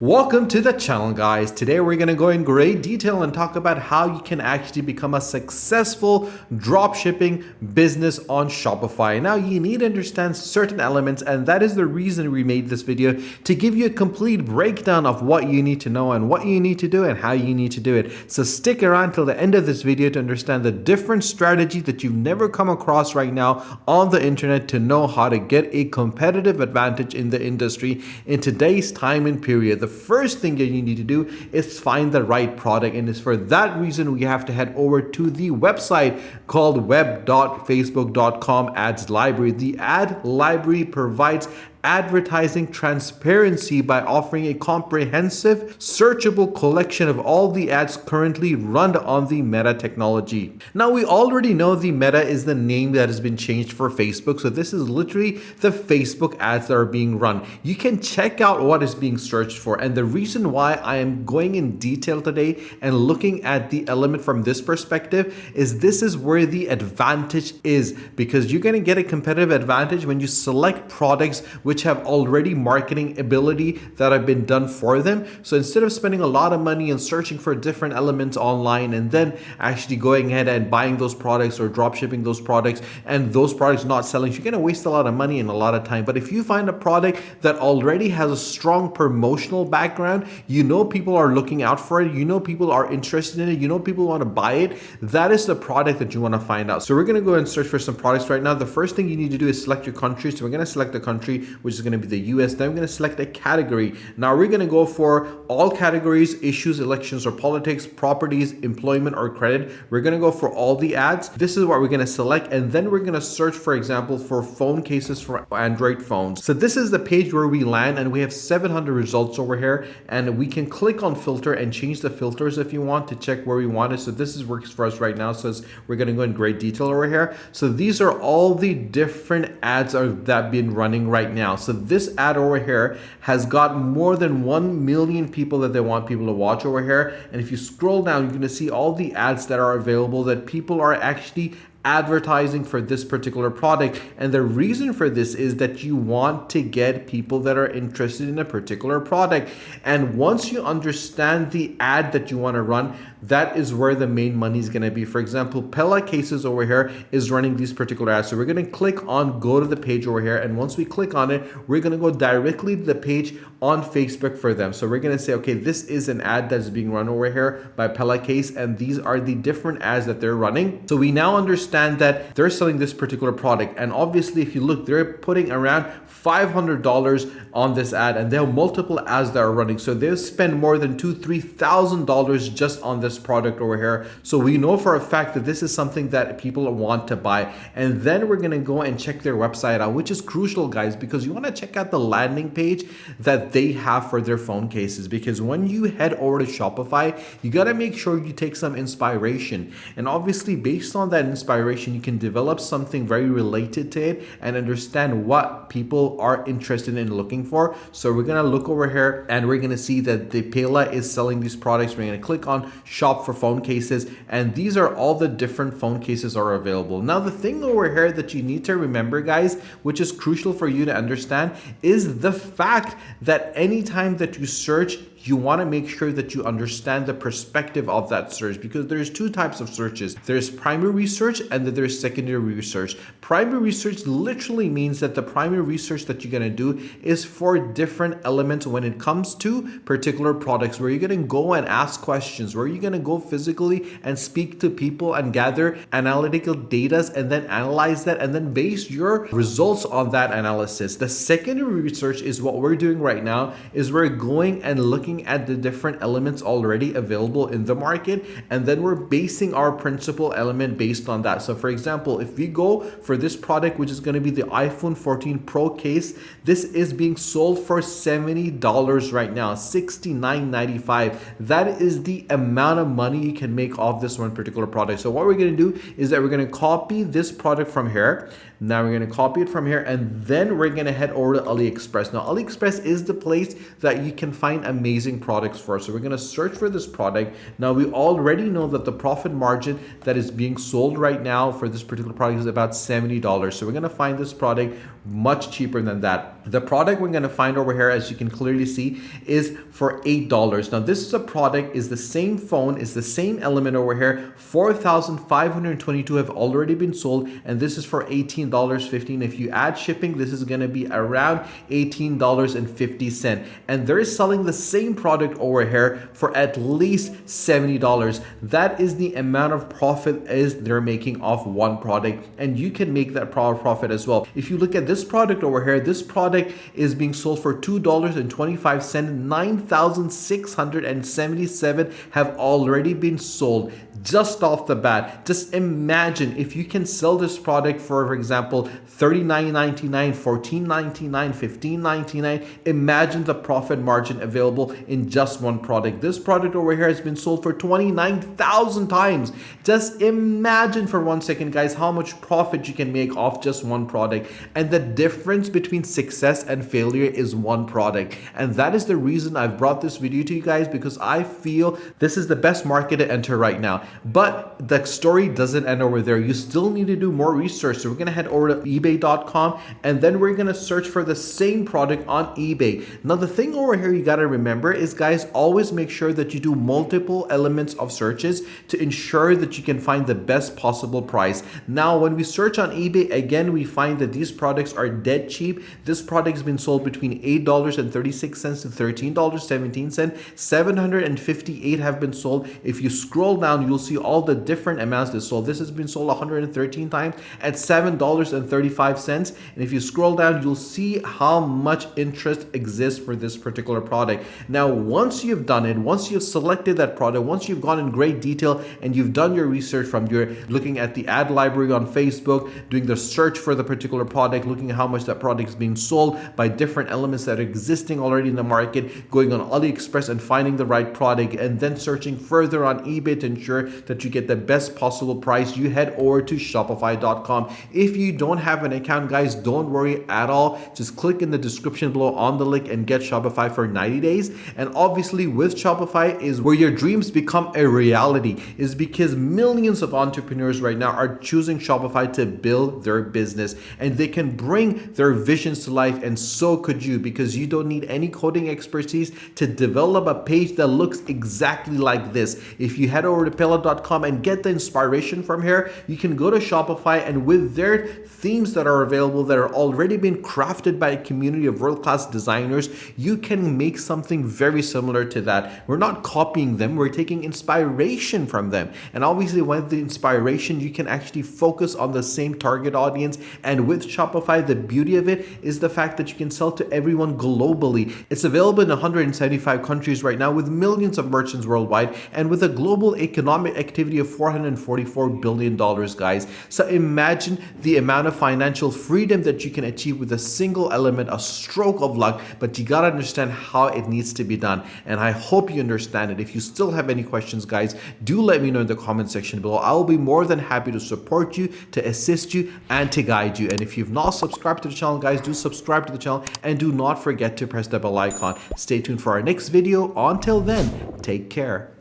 Welcome to the channel, guys. Today we're going to go in great detail and talk about how you can actually become a successful dropshipping business on Shopify. Now you need to understand certain elements, and that is the reason we made this video, to give you a complete breakdown of what you need to know and what you need to do and how you need to do it. So stick around till the end of this video to understand the different strategy that you've never come across right now on the internet to know how to get a competitive advantage in the industry in today's time and period. The first thing that you need to do is find the right product, and it's for that reason we have to head over to the website called web.facebook.com ads library. The ad library provides advertising transparency by offering a comprehensive, searchable collection of all the ads currently run on the Meta technology. Now, we already know the Meta is the name that has been changed for Facebook, so this is literally the Facebook ads that are being run. You can check out what is being searched for, and the reason why I am going in detail today and looking at the element from this perspective is this is where the advantage is, because you're going to get a competitive advantage when you select products which have already marketing ability that have been done for them. So instead of spending a lot of money and searching for different elements online and then actually going ahead and buying those products or drop shipping those products and those products not selling, you're going to waste a lot of money and a lot of time. But if you find a product that already has a strong promotional background, you know people are looking out for it, you know people are interested in it, you know people want to buy it, that is the product that you want to find out. So we're going to go and search for some products right now. The first thing you need to do is select your country. So we're going to select the country, which is going to be the US. Then I'm going to select a category. Now we're going to go for all categories: issues, elections or politics, properties, employment or credit. We're going to go for all the ads. This is what we're going to select, and then we're going to search, for example, for phone cases for Android phones. So this is the page where we land, and we have 700 results over here, and we can click on filter and change the filters if you want to check where we want it. So this is works for us right now. So we're going to go in great detail over here. So these are all the different ads that have been running right now. So this ad over here has got more than 1 million people that they want people to watch over here. And if you scroll down, you're going to see all the ads that are available that people are actually advertising for this particular product. And the reason for this is that you want to get people that are interested in a particular product. And once you understand the ad that you want to run, that is where the main money is going to be. For example, Pella Cases over here is running these particular ads. So we're going to click on go to the page over here. And once we click on it, we're going to go directly to the page on Facebook for them. So we're going to say, okay, this is an ad that's being run over here by Pella Case, and these are the different ads that they're running. So we now understand that they're selling this particular product. And obviously, if you look, they're putting around $500 on this ad, and they have multiple ads that are running. So they'll spend more than $2,000-3,000 just on this product over here. So we know for a fact that this is something that people want to buy. And then we're going to go and check their website out, which is crucial, guys, because you want to check out the landing page that they have for their phone cases. Because when you head over to Shopify, you got to make sure you take some inspiration. And obviously, based on that inspiration, you can develop something very related to it and understand what people are interested in looking for. So we're going to look over here and we're going to see that the Pela is selling these products. We're going to click on shop for phone cases, and these are all the different phone cases are available. Now, the thing over here that you need to remember, guys, which is crucial for you to understand, is the fact that anytime that you search, you want to make sure that you understand the perspective of that search, because there's two types of searches. There's primary research and then there's secondary research. Primary research literally means that the primary research that you're going to do is for different elements when it comes to particular products, where you're going to go and ask questions, where you're going to go physically and speak to people and gather analytical data and then analyze that and then base your results on that analysis. The secondary research is what we're doing right now, is we're going and looking at the different elements already available in the market, and then we're basing our principal element based on that. So for example, if we go for this product, which is going to be the iPhone 14 Pro case, this is being sold for $70 right now, $69.95. That is the amount of money you can make off this one particular product. So what we're going to do is that we're going to copy this product from here. Now we're going to copy it from here, and then we're going to head over to AliExpress. Now AliExpress is the place that you can find amazing products for. So we're going to search for this product. Now we already know that the profit margin that is being sold right now for this particular product is about $70. So we're going to find this product much cheaper than that. The product we're going to find over here, as you can clearly see, is for $8. Now this is a product, is the same phone, is the same element over here. 4,522 have already been sold, and this is for $18.15. If you add shipping, this is going to be around $18.50. And they're selling the same product over here for at least $70. That is the amount of profit is they're making off one product, and you can make that profit as well. If you look at this product over here, this product is being sold for $2.25. 9,677 have already been sold just off the bat. Just imagine if you can sell this product for example, $39.99, $14.99, $15.99. Imagine the profit margin available in just one product. This product over here has been sold for 29,000 times. Just imagine for 1 second, guys, how much profit you can make off just one product. And the difference between success and failure is one product. And that is the reason I've brought this video to you guys, because I feel this is the best market to enter right now. But the story doesn't end over there. You still need to do more research. So we're going to head over to ebay.com, and then we're going to search for the same product on eBay. Now the thing over here you got to remember is, guys, always make sure that you do multiple elements of searches to ensure that you can find the best possible price. Now when we search on eBay, again, we find that these products are dead cheap. This product has been sold between $8.36 to $13.17. 758 have been sold. If you scroll down, you'll see all the different amounts they sold. This has been sold 113 times at $7.35. And if you scroll down, you'll see how much interest exists for this particular product. Now, once you've done it, once you've selected that product, once you've gone in great detail and you've done your research from your looking at the ad library on Facebook, doing the search for the particular product, looking at how much that product is being sold by different elements that are existing already in the market, going on AliExpress and finding the right product, and then searching further on eBay to ensure that you get the best possible price, you head over to Shopify.com. If you don't have an account, guys, don't worry at all. Just click in the description below on the link and get Shopify for 90 days. And obviously with Shopify is where your dreams become a reality, is because millions of entrepreneurs right now are choosing Shopify to build their business, and they can bring their visions to life, and so could you, because you don't need any coding expertise to develop a page that looks exactly like this. If you head over to pillow.com and get the inspiration from here, you can go to Shopify, and with their themes that are available that are already been crafted by a community of world-class designers, you can make something very similar to that. We're not copying them, we're taking inspiration from them. And obviously with the inspiration, you can actually focus on the same target audience. And with Shopify, the beauty of it is the fact that you can sell to everyone globally. It's available in 175 countries right now, with millions of merchants worldwide, and with a global economic activity of $444 billion, guys. So imagine the amount of financial freedom that you can achieve with a single element, a stroke of luck, but you gotta understand how it needs to be done. And I hope you understand it. If you still have any questions, guys, do let me know in the comment section below. I will be more than happy to support you, to assist you, and to guide you. And if you've not subscribed to the channel, guys, do subscribe to the channel, and do not forget to press the bell icon. Stay tuned for our next video. Until then, take care.